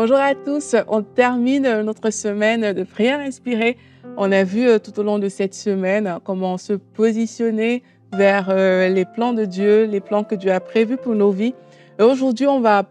Bonjour à tous, on termine notre semaine de prière inspirée. On a vu tout au long de cette semaine comment se positionner vers les plans de Dieu, les plans que Dieu a prévus pour nos vies. Et aujourd'hui, on va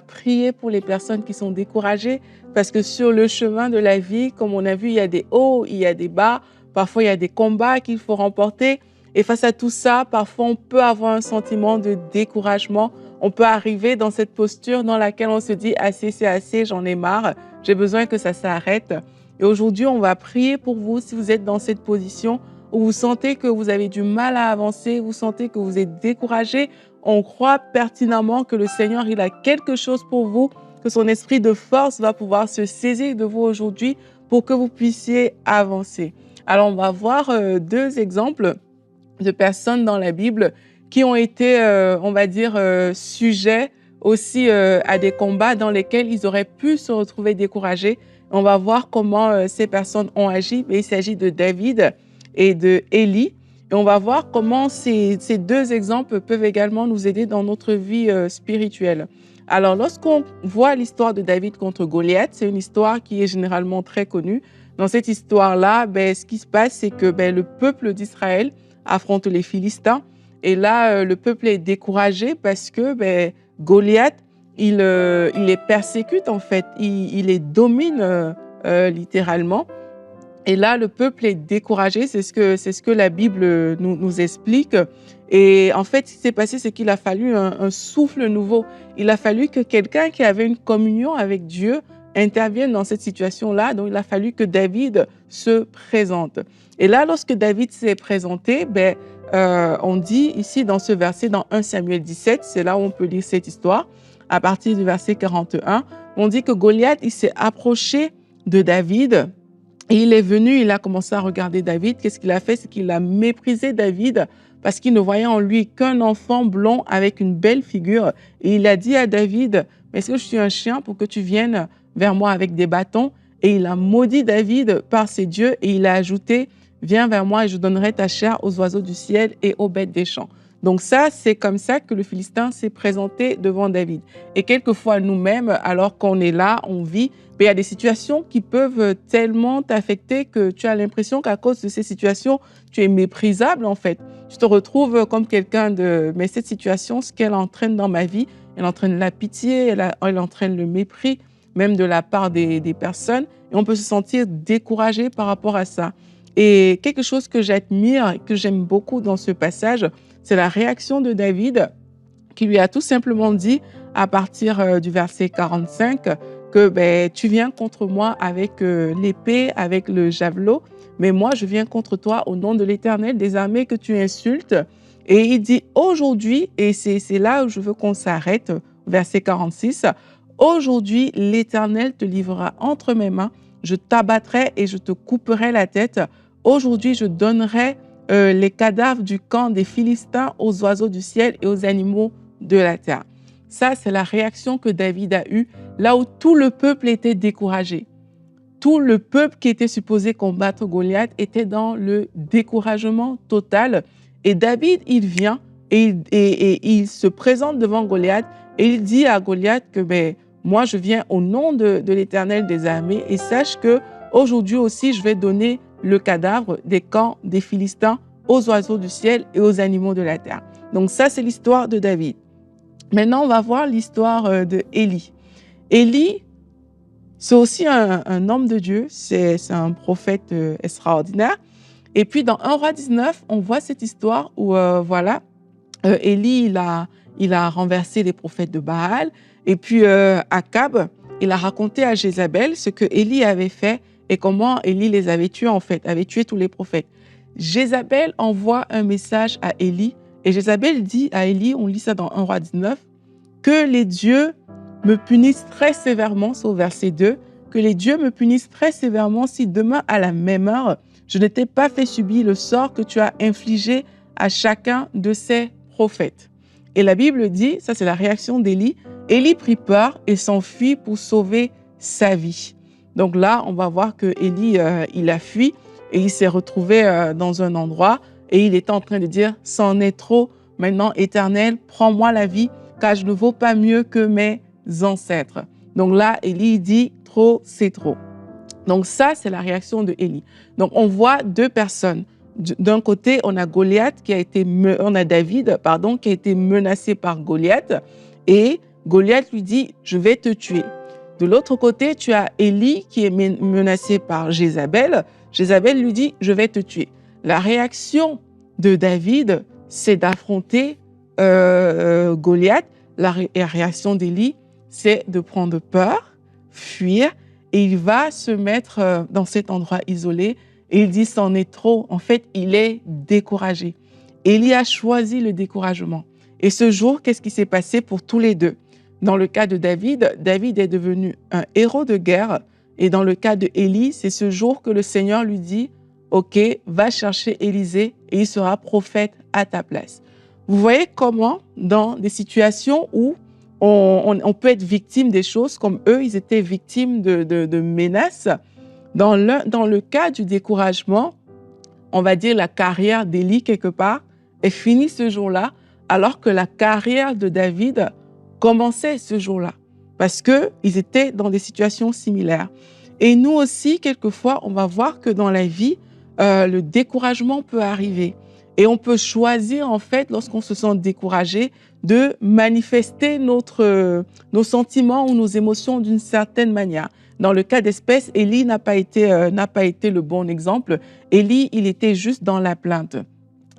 prier pour les personnes qui sont découragées parce que sur le chemin de la vie, comme on a vu, il y a des hauts, il y a des bas, parfois il y a des combats qu'il faut remporter. Et face à tout ça, parfois on peut avoir un sentiment de découragement. On peut arriver dans cette posture dans laquelle on se dit assez, c'est assez, j'en ai marre, j'ai besoin que ça s'arrête. Et aujourd'hui, on va prier pour vous si vous êtes dans cette position où vous sentez que vous avez du mal à avancer, vous sentez que vous êtes découragé. On croit pertinemment que le Seigneur, il a quelque chose pour vous, que son esprit de force va pouvoir se saisir de vous aujourd'hui pour que vous puissiez avancer. Alors, on va voir deux exemples de personnes dans la Bible qui ont été, on va dire, sujets aussi à des combats dans lesquels ils auraient pu se retrouver découragés. On va voir comment ces personnes ont agi. Mais il s'agit de David et de Élie. Et on va voir comment ces deux exemples peuvent également nous aider dans notre vie spirituelle. Alors, lorsqu'on voit l'histoire de David contre Goliath, c'est une histoire qui est généralement très connue. Dans cette histoire-là, ce qui se passe, c'est que le peuple d'Israël affronte les Philistins. Et là, le peuple est découragé parce que Goliath, il les persécute en fait, il les domine littéralement. Et là, le peuple est découragé, c'est ce que la Bible nous explique. Et en fait, ce qui s'est passé, c'est qu'il a fallu un souffle nouveau. Il a fallu que quelqu'un qui avait une communion avec Dieu intervienne dans cette situation-là. Donc, il a fallu que David se présente. Et là, lorsque David s'est présenté, on dit ici dans ce verset, dans 1 Samuel 17, c'est là où on peut lire cette histoire, à partir du verset 41, on dit que Goliath, il s'est approché de David et il est venu, il a commencé à regarder David. Qu'est-ce qu'il a fait? C'est qu'il a méprisé David parce qu'il ne voyait en lui qu'un enfant blond avec une belle figure. Et il a dit à David, mais est-ce que je suis un chien pour que tu viennes vers moi avec des bâtons? Et il a maudit David par ses dieux et il a ajouté, viens vers moi et je donnerai ta chair aux oiseaux du ciel et aux bêtes des champs. Donc ça, c'est comme ça que le Philistin s'est présenté devant David. Et quelquefois, nous-mêmes, alors qu'on est là, on vit, il y a des situations qui peuvent tellement t'affecter que tu as l'impression qu'à cause de ces situations, tu es méprisable en fait. Tu te retrouves comme quelqu'un de... Mais cette situation, ce qu'elle entraîne dans ma vie, elle entraîne la pitié, elle entraîne le mépris, même de la part des personnes. Et on peut se sentir découragé par rapport à ça. Et quelque chose que j'admire, que j'aime beaucoup dans ce passage, c'est la réaction de David qui lui a tout simplement dit à partir du verset 45 que tu viens contre moi avec l'épée, avec le javelot, mais moi je viens contre toi au nom de l'Éternel des armées que tu insultes. Et il dit aujourd'hui, et c'est là où je veux qu'on s'arrête, verset 46, aujourd'hui l'Éternel te livrera entre mes mains, je t'abattrai et je te couperai la tête. Aujourd'hui je donnerai les cadavres du camp des Philistins aux oiseaux du ciel et aux animaux de la terre. Ça, c'est la réaction que David a eue là où tout le peuple était découragé. Tout le peuple qui était supposé combattre Goliath était dans le découragement total. Et David, il vient et il se présente devant Goliath et il dit à Goliath que moi, je viens au nom de l'Éternel des armées et sache que aujourd'hui aussi, je vais donner le cadavre des camps des Philistins aux oiseaux du ciel et aux animaux de la terre. Donc ça, c'est l'histoire de David. Maintenant, on va voir l'histoire de Élie. Élie, c'est aussi un homme de Dieu, c'est un prophète extraordinaire. Et puis, dans 1 roi 19, on voit cette histoire où, Élie, il a renversé les prophètes de Baal. Et puis, Akab, il a raconté à Jézabel ce que Élie avait fait et comment Élie les avait tués, en fait, avait tué tous les prophètes. Jézabel envoie un message à Élie et Jézabel dit à Élie, on lit ça dans 1 roi 19, que les dieux me punissent très sévèrement, c'est au verset 2, que les dieux me punissent très sévèrement si demain à la même heure, je ne t'ai pas fait subir le sort que tu as infligé à chacun de ces prophètes. Et la Bible dit, ça c'est la réaction d'Élie, Élie prit peur et s'enfuit pour sauver sa vie. Donc là, on va voir que Élie, il a fui et il s'est retrouvé dans un endroit et il était en train de dire, c'en est trop, maintenant Éternel, prends-moi la vie, car je ne vaux pas mieux que mes ancêtres. Donc là, Élie dit « trop, c'est trop ». Donc ça, c'est la réaction de Élie. Donc on voit deux personnes. D'un côté, on a David, qui a été menacé par Goliath, et Goliath lui dit « je vais te tuer ». De l'autre côté, tu as Élie qui est menacé par Jézabel. Jézabel lui dit « je vais te tuer ». La réaction de David, c'est d'affronter Goliath. La réaction d'Élie, c'est de prendre peur, fuir, et il va se mettre dans cet endroit isolé. Et il dit, c'en est trop. En fait, il est découragé. Élie a choisi le découragement. Et ce jour, qu'est-ce qui s'est passé pour tous les deux? Dans le cas de David, David est devenu un héros de guerre. Et dans le cas de Élie, c'est ce jour que le Seigneur lui dit, OK, va chercher Élisée et il sera prophète à ta place. Vous voyez comment, dans des situations où on peut être victime des choses, comme eux, ils étaient victimes de menaces. Dans le cas du découragement, on va dire la carrière d'Élie, quelque part, est finie ce jour-là, alors que la carrière de David commençait ce jour-là, parce qu'ils étaient dans des situations similaires. Et nous aussi, quelquefois, on va voir que dans la vie, le découragement peut arriver. Et on peut choisir, en fait, lorsqu'on se sent découragé, de manifester nos sentiments ou nos émotions d'une certaine manière. Dans le cas d'espèce, Élie n'a pas été le bon exemple. Élie, il était juste dans la plainte.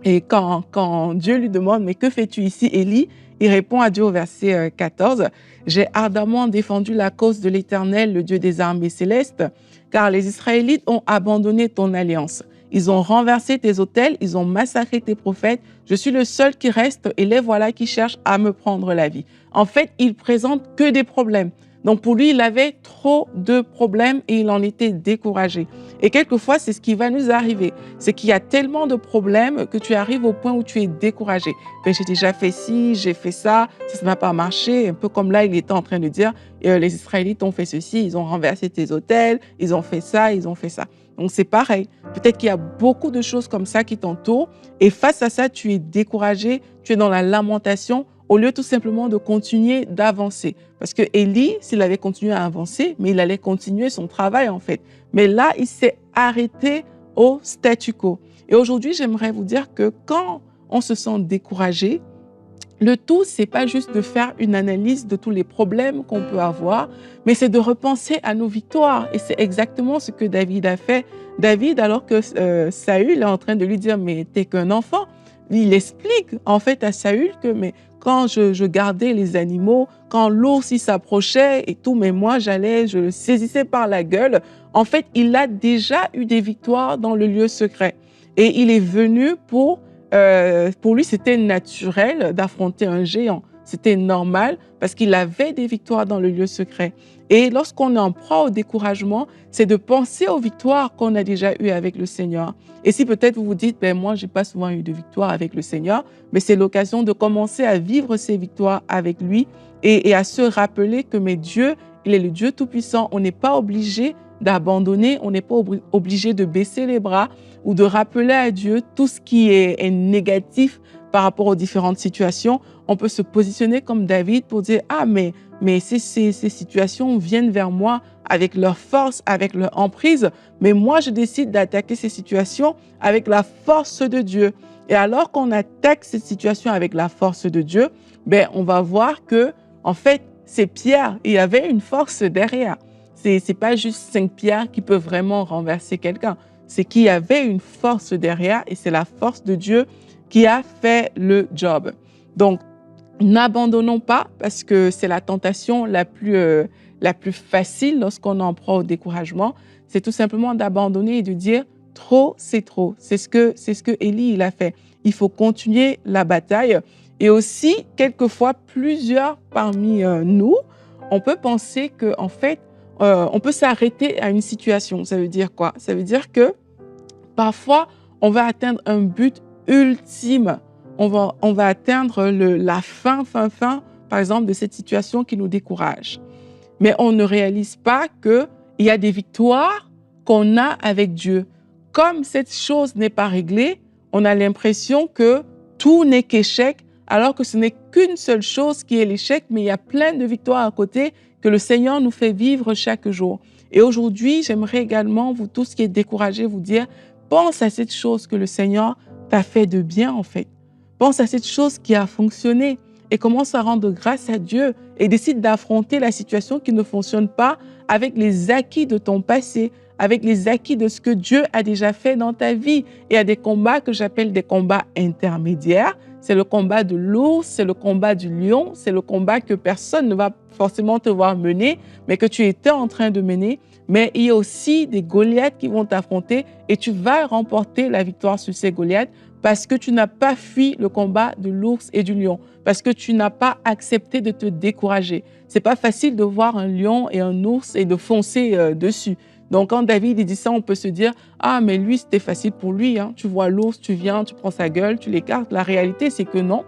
Et quand Dieu lui demande « Mais que fais-tu ici, Élie ?» Il répond à Dieu au verset 14 « J'ai ardemment défendu la cause de l'Éternel, le Dieu des armées célestes, car les Israélites ont abandonné ton alliance. Ils ont renversé tes autels, ils ont massacré tes prophètes. Je suis le seul qui reste et les voilà qui cherchent à me prendre la vie. » En fait, il présente que des problèmes. Donc pour lui, il avait trop de problèmes et il en était découragé. Et quelquefois, c'est ce qui va nous arriver. C'est qu'il y a tellement de problèmes que tu arrives au point où tu es découragé. Ben, j'ai déjà fait ci, j'ai fait ça n'a pas marché. Un peu comme là, il était en train de dire, les Israélites ont fait ceci, ils ont renversé tes autels, ils ont fait ça, ils ont fait ça. Donc c'est pareil. Peut-être qu'il y a beaucoup de choses comme ça qui t'entourent et face à ça, tu es découragé, tu es dans la lamentation au lieu tout simplement de continuer d'avancer. Parce que Élie, s'il avait continué à avancer, mais il allait continuer son travail en fait. Mais là, il s'est arrêté au statu quo. Et aujourd'hui, j'aimerais vous dire que quand on se sent découragé, le tout, c'est pas juste de faire une analyse de tous les problèmes qu'on peut avoir, mais c'est de repenser à nos victoires. Et c'est exactement ce que David a fait. David, alors que Saül est en train de lui dire « mais t'es qu'un enfant », il explique en fait à Saül que mais quand je gardais les animaux, quand l'ours s'approchait et tout, mais moi je le saisissais par la gueule. En fait, il a déjà eu des victoires dans le lieu secret. Et il est venu pour lui, c'était naturel d'affronter un géant. C'était normal parce qu'il avait des victoires dans le lieu secret. Et lorsqu'on en prend au découragement, c'est de penser aux victoires qu'on a déjà eues avec le Seigneur. Et si peut-être vous vous dites, ben moi, j'ai pas souvent eu de victoires avec le Seigneur, mais c'est l'occasion de commencer à vivre ces victoires avec lui et à se rappeler que mais Dieu, il est le Dieu Tout-Puissant. On n'est pas obligé d'abandonner, on n'est pas obligé de baisser les bras ou de rappeler à Dieu tout ce qui est négatif par rapport aux différentes situations. On peut se positionner comme David pour dire « Ah, mais ces situations viennent vers moi avec leur force, avec leur emprise, mais moi, je décide d'attaquer ces situations avec la force de Dieu. » Et alors qu'on attaque cette situation avec la force de Dieu, ben, on va voir que, en fait, c'est Pierre, il y avait une force derrière. C'est pas juste 5 pierres qui peuvent vraiment renverser quelqu'un. C'est qu'il y avait une force derrière et c'est la force de Dieu qui a fait le job. Donc, n'abandonnons pas parce que c'est la tentation la plus facile lorsqu'on en prend au découragement. C'est tout simplement d'abandonner et de dire « trop, c'est trop ». C'est ce que Élie il a fait. Il faut continuer la bataille. Et aussi, quelquefois, plusieurs parmi nous, on peut penser qu'en fait, on peut s'arrêter à une situation. Ça veut dire quoi? Ça veut dire que parfois, on va atteindre un but ultime. On va atteindre la fin, par exemple, de cette situation qui nous décourage. Mais on ne réalise pas qu'il y a des victoires qu'on a avec Dieu. Comme cette chose n'est pas réglée, on a l'impression que tout n'est qu'échec, alors que ce n'est qu'une seule chose qui est l'échec, mais il y a plein de victoires à côté que le Seigneur nous fait vivre chaque jour. Et aujourd'hui, j'aimerais également, vous tous qui êtes découragés, vous dire, pense à cette chose que le Seigneur t'a fait de bien en fait. Pense à cette chose qui a fonctionné et commence à rendre grâce à Dieu et décide d'affronter la situation qui ne fonctionne pas avec les acquis de ton passé, avec les acquis de ce que Dieu a déjà fait dans ta vie. Il y a des combats que j'appelle des combats intermédiaires. C'est le combat de l'ours, c'est le combat du lion, c'est le combat que personne ne va forcément te voir mener, mais que tu étais en train de mener. Mais il y a aussi des Goliaths qui vont t'affronter et tu vas remporter la victoire sur ces Goliaths parce que tu n'as pas fui le combat de l'ours et du lion, parce que tu n'as pas accepté de te décourager. C'est pas facile de voir un lion et un ours et de foncer dessus. Donc, quand David dit ça, on peut se dire « Ah, mais lui, c'était facile pour lui. Hein. Tu vois l'ours, tu viens, tu prends sa gueule, tu l'écartes. » La réalité, c'est que non.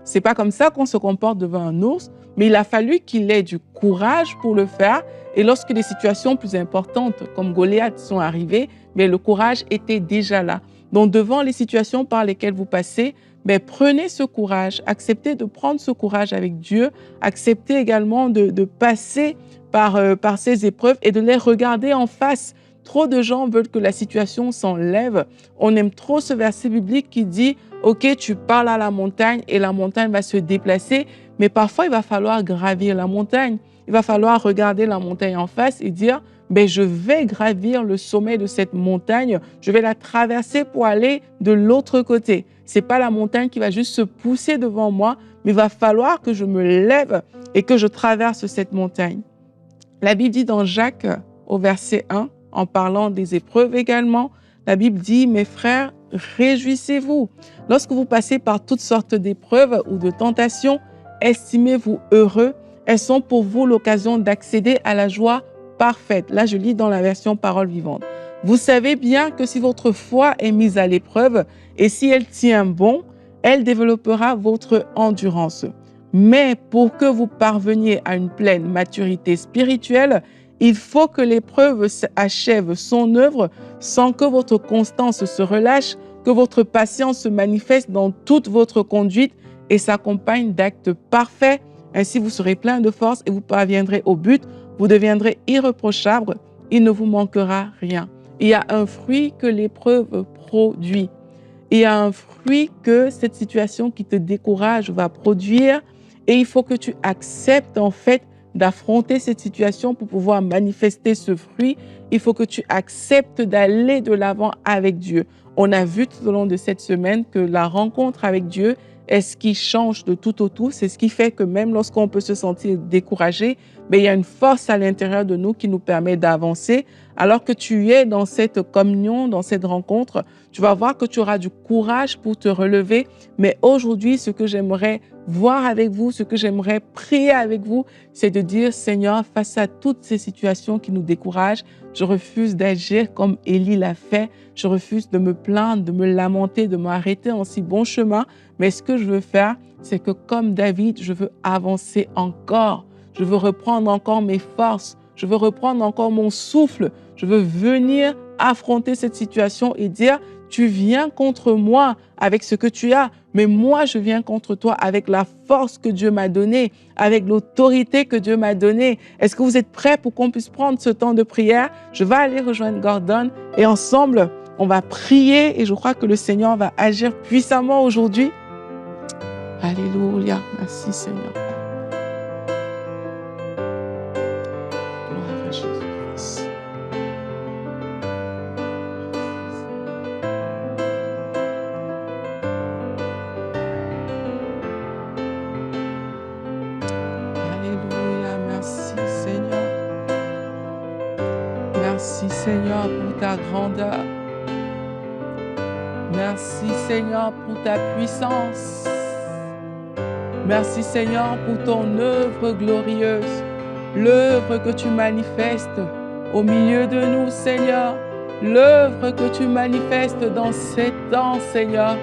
C'est pas comme ça qu'on se comporte devant un ours, mais il a fallu qu'il ait du courage pour le faire. Et lorsque des situations plus importantes, comme Goliath, sont arrivées, mais le courage était déjà là. Donc, devant les situations par lesquelles vous passez, prenez ce courage, acceptez de prendre ce courage avec Dieu, acceptez également de passer par ces épreuves et de les regarder en face. Trop de gens veulent que la situation s'enlève. On aime trop ce verset biblique qui dit « Ok, tu parles à la montagne et la montagne va se déplacer, mais parfois il va falloir gravir la montagne. Il va falloir regarder la montagne en face et dire « je vais gravir le sommet de cette montagne, je vais la traverser pour aller de l'autre côté. » Ce n'est pas la montagne qui va juste se pousser devant moi, mais il va falloir que je me lève et que je traverse cette montagne. La Bible dit dans Jacques, au verset 1, en parlant des épreuves également, la Bible dit « Mes frères, réjouissez-vous. Lorsque vous passez par toutes sortes d'épreuves ou de tentations, estimez-vous heureux. Elles sont pour vous l'occasion d'accéder à la joie parfaite. » Là, je lis dans la version Parole vivante. « Vous savez bien que si votre foi est mise à l'épreuve et si elle tient bon, elle développera votre endurance. Mais pour que vous parveniez à une pleine maturité spirituelle, il faut que l'épreuve achève son œuvre sans que votre constance se relâche, que votre patience se manifeste dans toute votre conduite et s'accompagne d'actes parfaits. Ainsi, vous serez plein de force et vous parviendrez au but. Vous deviendrez irréprochable. Il ne vous manquera rien. » Il y a un fruit que l'épreuve produit. Il y a un fruit que cette situation qui te décourage va produire. Et il faut que tu acceptes en fait d'affronter cette situation pour pouvoir manifester ce fruit. Il faut que tu acceptes d'aller de l'avant avec Dieu. On a vu tout au long de cette semaine que la rencontre avec Dieu est ce qui change de tout au tout. C'est ce qui fait que même lorsqu'on peut se sentir découragé, il y a une force à l'intérieur de nous qui nous permet d'avancer. Alors que tu es dans cette communion, dans cette rencontre, tu vas voir que tu auras du courage pour te relever. Mais aujourd'hui, ce que j'aimerais voir avec vous, ce que j'aimerais prier avec vous, c'est de dire, Seigneur, face à toutes ces situations qui nous découragent, je refuse d'agir comme Élie l'a fait. Je refuse de me plaindre, de me lamenter, de m'arrêter en si bon chemin. Mais ce que je veux faire, c'est que comme David, je veux avancer encore. Je veux reprendre encore mes forces. Je veux reprendre encore mon souffle. Je veux venir affronter cette situation et dire, tu viens contre moi avec ce que tu as, mais moi, je viens contre toi avec la force que Dieu m'a donnée, avec l'autorité que Dieu m'a donnée. Est-ce que vous êtes prêts pour qu'on puisse prendre ce temps de prière? Je vais aller rejoindre Gordon et ensemble, on va prier et je crois que le Seigneur va agir puissamment aujourd'hui. Alléluia. Merci Seigneur. Gloire à Jésus. Alléluia. Merci Seigneur. Merci Seigneur pour ta grandeur. Merci Seigneur pour ta puissance. Merci Seigneur pour ton œuvre glorieuse, l'œuvre que tu manifestes au milieu de nous Seigneur, l'œuvre que tu manifestes dans ces temps Seigneur.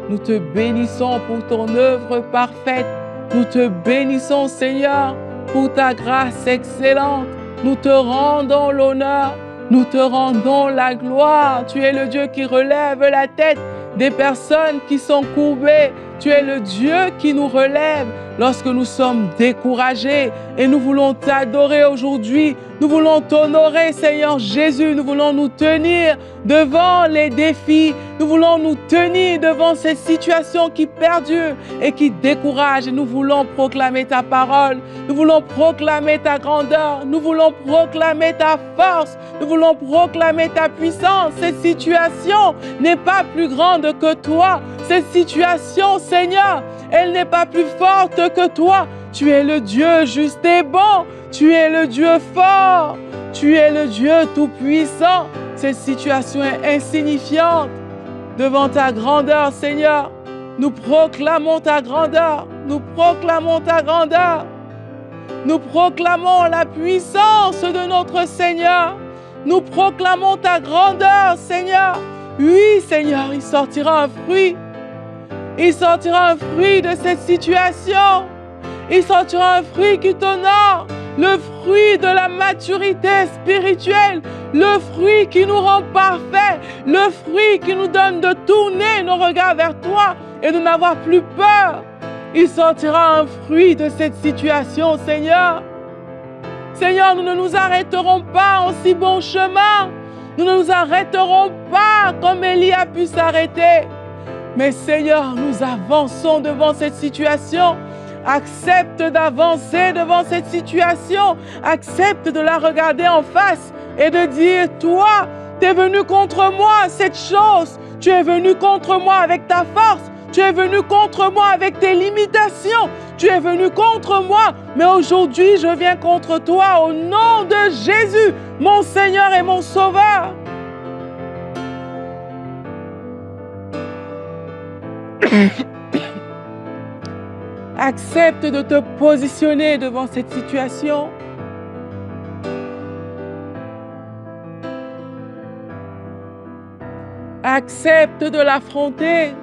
Nous te bénissons pour ton œuvre parfaite, nous te bénissons Seigneur pour ta grâce excellente, nous te rendons l'honneur, nous te rendons la gloire. Tu es le Dieu qui relève la tête des personnes qui sont courbées. Tu es le Dieu qui nous relève lorsque nous sommes découragés. Et nous voulons t'adorer aujourd'hui. Nous voulons t'honorer, Seigneur Jésus. Nous voulons nous tenir devant les défis. Nous voulons nous tenir devant ces situations qui perdurent et qui découragent. Et nous voulons proclamer ta parole. Nous voulons proclamer ta grandeur. Nous voulons proclamer ta force. Nous voulons proclamer ta puissance. Cette situation n'est pas plus grande que toi. Cette situation, Seigneur, elle n'est pas plus forte que toi. Tu es le Dieu juste et bon. Tu es le Dieu fort. Tu es le Dieu tout-puissant. Cette situation est insignifiante devant ta grandeur, Seigneur. Nous proclamons ta grandeur. Nous proclamons ta grandeur. Nous proclamons la puissance de notre Seigneur. Nous proclamons ta grandeur, Seigneur. Oui, Seigneur, il sortira un fruit. Il sortira un fruit de cette situation. Il sortira un fruit qui t'honore. Le fruit de la maturité spirituelle. Le fruit qui nous rend parfaits. Le fruit qui nous donne de tourner nos regards vers toi et de n'avoir plus peur. Il sortira un fruit de cette situation, Seigneur. Seigneur, nous ne nous arrêterons pas en si bon chemin. Nous ne nous arrêterons pas comme Élie a pu s'arrêter. Mais Seigneur, nous avançons devant cette situation. Accepte d'avancer devant cette situation. Accepte de la regarder en face et de dire, toi, tu es venu contre moi cette chose. Tu es venu contre moi avec ta force. Tu es venu contre moi avec tes limitations. Tu es venu contre moi. Mais aujourd'hui, je viens contre toi au nom de Jésus, mon Seigneur et mon Sauveur. Accepte de te positionner devant cette situation. Accepte de l'affronter.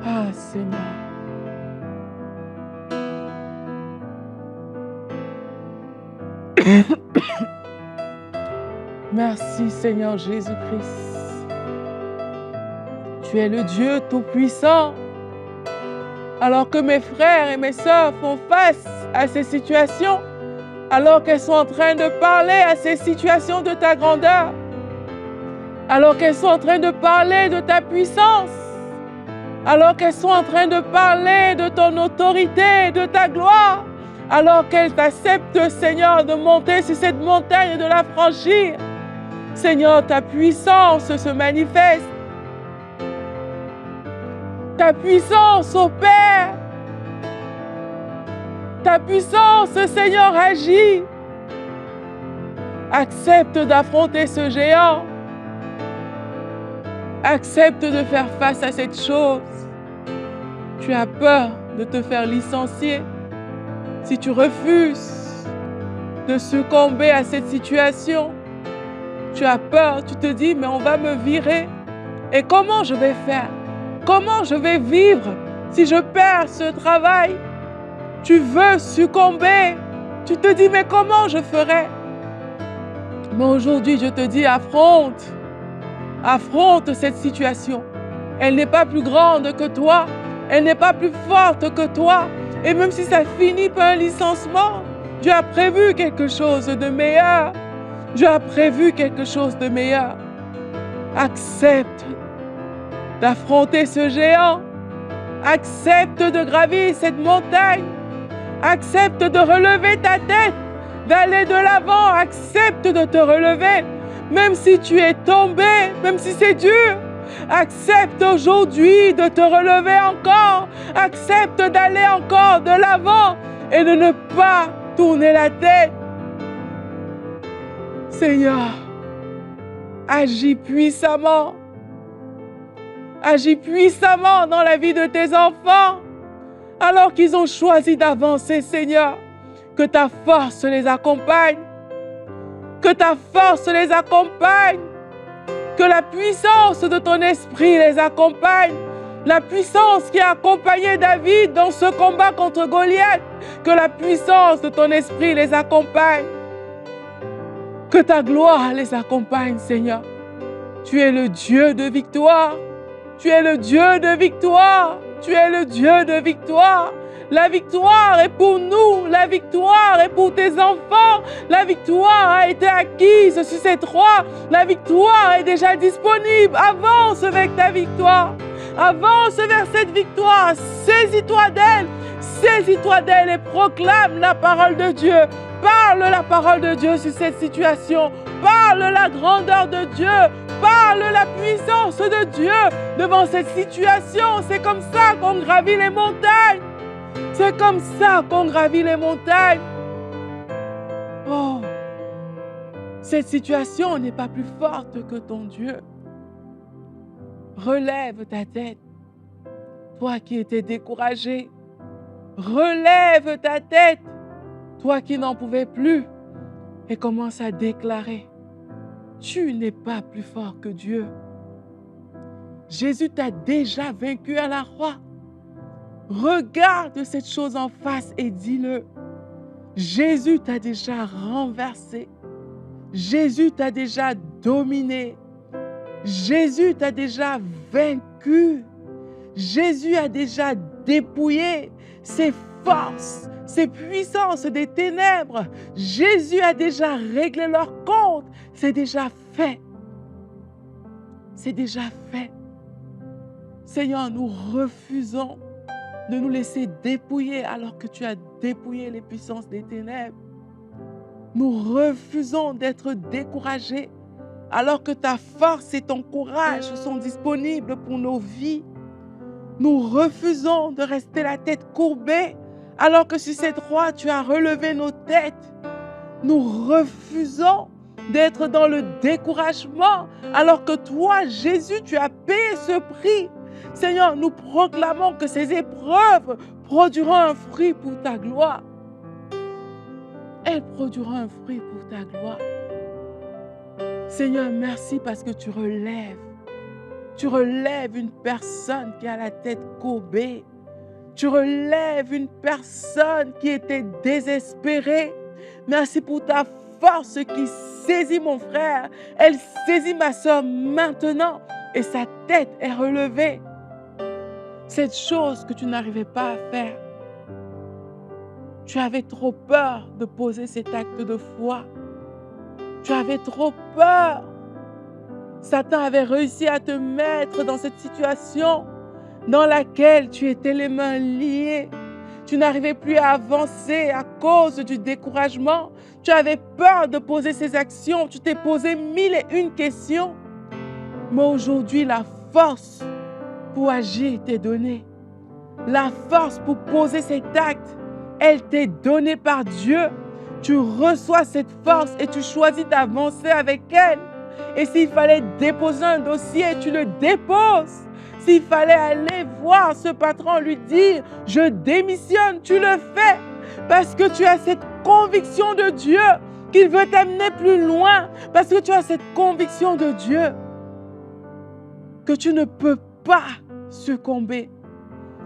Ah, Seigneur. Merci Seigneur Jésus-Christ. Tu es le Dieu Tout-Puissant. Alors que mes frères et mes sœurs font face à ces situations, alors qu'elles sont en train de parler à ces situations de ta grandeur, alors qu'elles sont en train de parler de ta puissance, alors qu'elles sont en train de parler de ton autorité, de ta gloire, alors qu'elles t'acceptent, Seigneur, de monter sur cette montagne et de la franchir, Seigneur, ta puissance se manifeste. Ta puissance opère. Ta puissance, Seigneur, agit. Accepte d'affronter ce géant. Accepte de faire face à cette chose. Tu as peur de te faire licencier. Si tu refuses de succomber à cette situation, tu as peur, tu te dis, mais on va me virer. Et comment je vais faire? Comment je vais vivre si je perds ce travail? Tu veux succomber. Tu te dis, mais comment je ferai? Mais aujourd'hui, je te dis, affronte. Affronte cette situation. Elle n'est pas plus grande que toi. Elle n'est pas plus forte que toi. Et même si ça finit par un licenciement, Dieu a prévu quelque chose de meilleur. Dieu a prévu quelque chose de meilleur. Accepte d'affronter ce géant. Accepte de gravir cette montagne. Accepte de relever ta tête, d'aller de l'avant. Accepte de te relever. Même si tu es tombé, même si c'est dur, accepte aujourd'hui de te relever encore. Accepte d'aller encore de l'avant et de ne pas tourner la tête. Seigneur, agis puissamment. Agis puissamment dans la vie de tes enfants. Alors qu'ils ont choisi d'avancer, Seigneur, que ta force les accompagne. Que ta force les accompagne. Que la puissance de ton esprit les accompagne. La puissance qui a accompagné David dans ce combat contre Goliath. Que la puissance de ton esprit les accompagne. Que ta gloire les accompagne, Seigneur. Tu es le Dieu de victoire. Tu es le Dieu de victoire. Tu es le Dieu de victoire. La victoire est pour nous. La victoire est pour tes enfants. La victoire a été acquise sur ces trois. La victoire est déjà disponible. Avance avec ta victoire. Avance vers cette victoire. Saisis-toi d'elle. Saisis-toi d'elle et proclame la parole de Dieu. Parle la parole de Dieu sur cette situation. Parle la grandeur de Dieu. Parle la puissance de Dieu devant cette situation. C'est comme ça qu'on gravit les montagnes. C'est comme ça qu'on gravit les montagnes. Oh, cette situation n'est pas plus forte que ton Dieu. Relève ta tête, toi qui étais découragé. Relève ta tête, toi qui n'en pouvais plus, et commence à déclarer, tu n'es pas plus fort que Dieu. Jésus t'a déjà vaincu à la croix. Regarde cette chose en face et dis-le. Jésus t'a déjà renversé. Jésus t'a déjà dominé. Jésus t'a déjà vaincu. Jésus a déjà dépouillé ses forces, ses puissances des ténèbres. Jésus a déjà réglé leur compte. C'est déjà fait. C'est déjà fait. Seigneur, nous refusons de nous laisser dépouiller alors que tu as dépouillé les puissances des ténèbres. Nous refusons d'être découragés alors que ta force et ton courage sont disponibles pour nos vies. Nous refusons de rester la tête courbée alors que sur cette croix, tu as relevé nos têtes. Nous refusons d'être dans le découragement alors que toi, Jésus, tu as payé ce prix. Seigneur, nous proclamons que ces épreuves produiront un fruit pour ta gloire. Elles produiront un fruit pour ta gloire. Seigneur, merci parce que tu relèves. Tu relèves une personne qui a la tête courbée. Tu relèves une personne qui était désespérée. Merci pour ta force qui saisit mon frère. Elle saisit ma soeur maintenant et sa tête est relevée. Cette chose que tu n'arrivais pas à faire. Tu avais trop peur de poser cet acte de foi. Tu avais trop peur. Satan avait réussi à te mettre dans cette situation dans laquelle tu étais les mains liées. Tu n'arrivais plus à avancer à cause du découragement. Tu avais peur de poser ces actions. Tu t'es posé 1001 questions. Mais aujourd'hui, la force pour agir t'est donnée. La force pour poser cet acte, elle t'est donnée par Dieu. Tu reçois cette force et tu choisis d'avancer avec elle. Et s'il fallait déposer un dossier, tu le déposes. S'il fallait aller voir ce patron, lui dire « Je démissionne », tu le fais. Parce que tu as cette conviction de Dieu qu'il veut t'amener plus loin. Parce que tu as cette conviction de Dieu que tu ne peux pas succomber.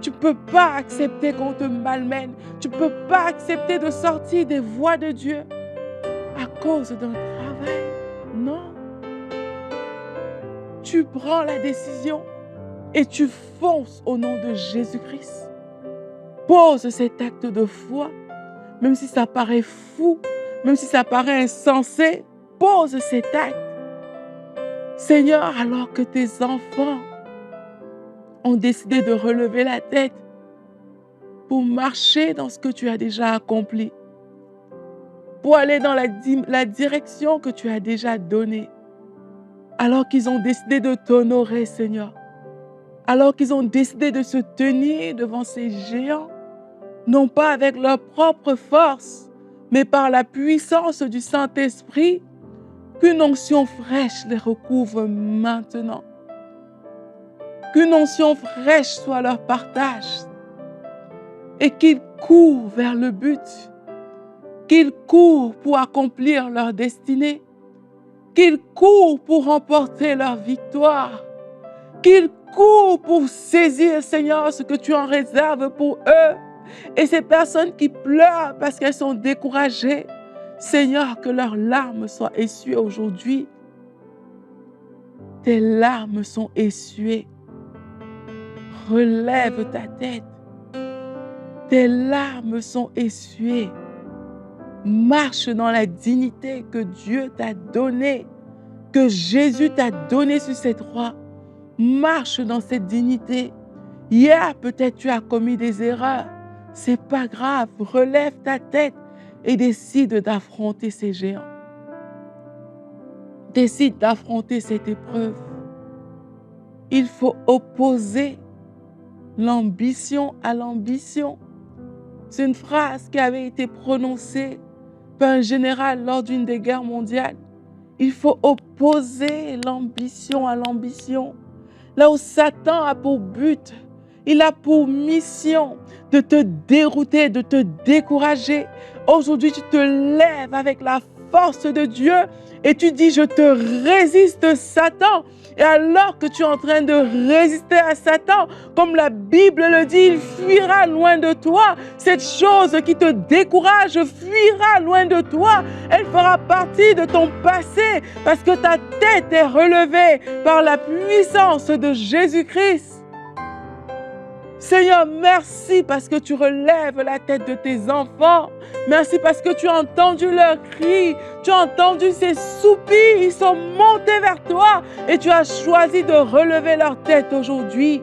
Tu ne peux pas accepter qu'on te malmène. Tu ne peux pas accepter de sortir des voies de Dieu à cause d'un travail. Non. Tu prends la décision et tu fonces au nom de Jésus-Christ. Pose cet acte de foi, même si ça paraît fou, même si ça paraît insensé, pose cet acte. Seigneur, alors que tes enfants ont décidé de relever la tête pour marcher dans ce que tu as déjà accompli, pour aller dans la direction que tu as déjà donnée, alors qu'ils ont décidé de t'honorer, Seigneur, alors qu'ils ont décidé de se tenir devant ces géants, non pas avec leur propre force, mais par la puissance du Saint-Esprit, qu'une onction fraîche les recouvre maintenant. Qu'une onction fraîche soit leur partage et qu'ils courent vers le but, qu'ils courent pour accomplir leur destinée, qu'ils courent pour remporter leur victoire, qu'ils courent pour saisir, Seigneur, ce que tu en réserves pour eux. Et ces personnes qui pleurent parce qu'elles sont découragées, Seigneur, que leurs larmes soient essuyées aujourd'hui. Tes larmes sont essuyées. Relève ta tête. Tes larmes sont essuyées. Marche dans la dignité que Dieu t'a donnée, que Jésus t'a donnée sur cette croix. Marche dans cette dignité. Hier, peut-être tu as commis des erreurs. C'est pas grave. Relève ta tête et décide d'affronter ces géants. Décide d'affronter cette épreuve. Il faut opposer l'ambition à l'ambition. C'est une phrase qui avait été prononcée par un général lors d'une des guerres mondiales. Il faut opposer l'ambition à l'ambition. Là où Satan a pour but, il a pour mission de te dérouter, de te décourager. Aujourd'hui, tu te lèves avec la force de Dieu et tu dis, je te résiste, Satan. Et alors que tu es en train de résister à Satan, comme la Bible le dit, il fuira loin de toi. Cette chose qui te décourage fuira loin de toi. Elle fera partie de ton passé parce que ta tête est relevée par la puissance de Jésus-Christ. Seigneur, merci parce que tu relèves la tête de tes enfants. Merci parce que tu as entendu leurs cris. Tu as entendu ces soupirs. Ils sont montés vers toi et tu as choisi de relever leur tête aujourd'hui.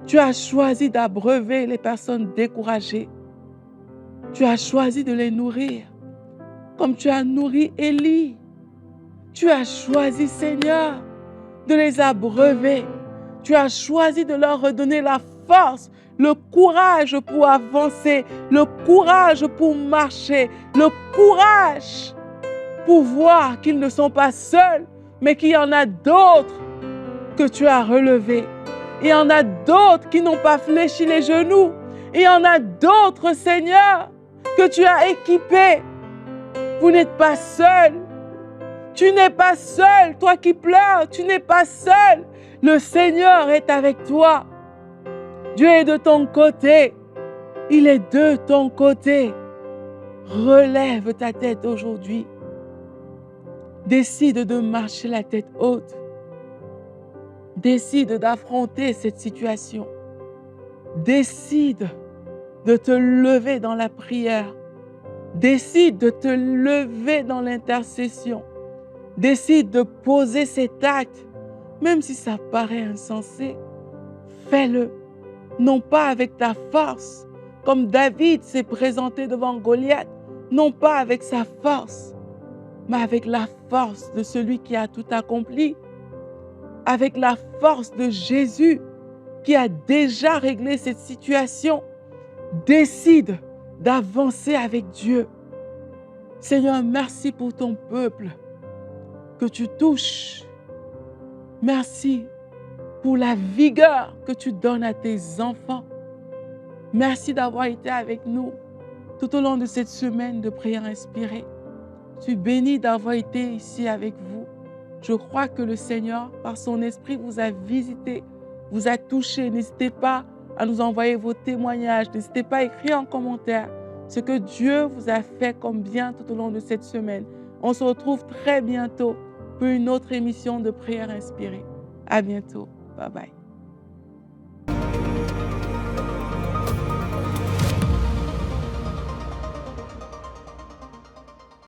Tu as choisi d'abreuver les personnes découragées. Tu as choisi de les nourrir comme tu as nourri Élie. Tu as choisi, Seigneur, de les abreuver. Tu as choisi de leur redonner la force, le courage pour avancer, le courage pour marcher, le courage pour voir qu'ils ne sont pas seuls, mais qu'il y en a d'autres que tu as relevés. Il y en a d'autres qui n'ont pas fléchi les genoux. Il y en a d'autres, Seigneur, que tu as équipés. Vous n'êtes pas seuls. Tu n'es pas seul, toi qui pleures, tu n'es pas seul. Le Seigneur est avec toi. Dieu est de ton côté. Il est de ton côté. Relève ta tête aujourd'hui. Décide de marcher la tête haute. Décide d'affronter cette situation. Décide de te lever dans la prière. Décide de te lever dans l'intercession. Décide de poser cet acte, même si ça paraît insensé. Fais-le, non pas avec ta force, comme David s'est présenté devant Goliath, non pas avec sa force, mais avec la force de celui qui a tout accompli, avec la force de Jésus qui a déjà réglé cette situation. Décide d'avancer avec Dieu. Seigneur, merci pour ton peuple que tu touches. Merci pour la vigueur que tu donnes à tes enfants. Merci d'avoir été avec nous tout au long de cette semaine de prière inspirée. Je suis bénie d'avoir été ici avec vous. Je crois que le Seigneur, par son esprit, vous a visité, vous a touché. N'hésitez pas à nous envoyer vos témoignages. N'hésitez pas à écrire en commentaire ce que Dieu vous a fait comme bien tout au long de cette semaine. On se retrouve très bientôt pour une autre émission de prière inspirée. À bientôt. Bye bye.